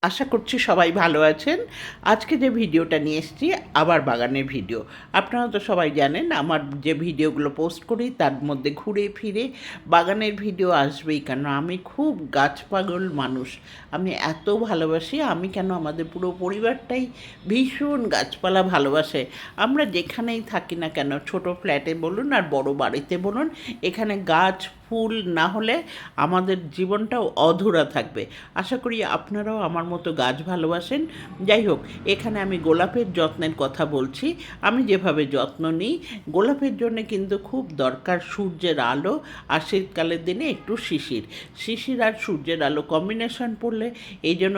আশা করছি সবাই ভালো আছেন। আজকে যে ভিডিওটা নিয়ে এসেছি আবার বাগানের ভিডিও। আপনারা তো সবাই জানেন আমার যে ভিডিওগুলো পোস্ট করি তার মধ্যে ঘুরে ফিরে বাগানের ভিডিও আসবেই কেন। আমি খুব গাছ পাগল মানুষ। আমি এত ভালোবাসি, আমি কেন আমাদের পুরো পরিবারটাই ভীষণ গাছপালা ভালোবাসে। আমরা যেখানেই থাকি না কেন, ছোট ফ্ল্যাটে বলুন আর বড় বাড়িতে বলুন, এখানে গাছ ফুল না হলে আমাদের জীবনটাও অধুরা থাকবে। আশা করি আপনারাও আমার মতো গাছ ভালোবাসেন। যাই হোক, এখানে আমি গোলাপের যত্নের কথা বলছি। আমি যেভাবে যত্ন নিই, গোলাপের জন্য কিন্তু খুব দরকার সূর্যের আলো, আর শীতকালের দিনে একটু শিশির। শিশির আর সূর্যের আলো কম্বিনেশন পড়লে এই জন্য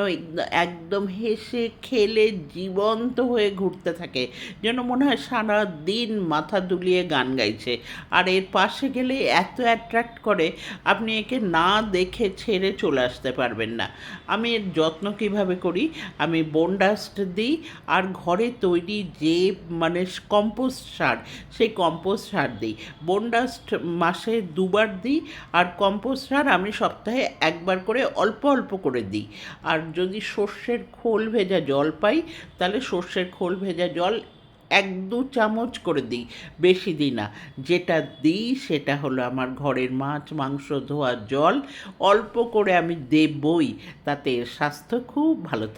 একদম হেসে খেলে জীবন্ত হয়ে ঘুরতে থাকে, যেন মনে হয় সারা দিন মাথা দুলিয়ে গান গাইছে। আর এর পাশে গেলে এত অ্যাট্রাক্ট করে, আপনি একে না দেখে ছেড়ে চলে আসতে পারবেন না। আমি এর যত্ন কীভাবে করি, আমি বোনডাস্ট দিই আর ঘরে তৈরি যে মানে কম্পোস্ট সার, সেই কম্পোস্ট সার দিই। বোনডাস্ট মাসে 2বার দিই, আর কম্পোস্ট সার আমি সপ্তাহে 1বার করে অল্প অল্প করে দিই। আর যদি সর্ষের খোল ভেজা জল পাই, তাহলে সর্ষের খোল ভেজা জল 1-2 চামচ করে দিই, বেশি দিই না। যেটা দিই সেটা হলো আমার ঘরের মাছ মাংস ধোয়া জল। অল্প করে আমি দেবই, তাতে স্বাস্থ্য খুব ভালো থাকে।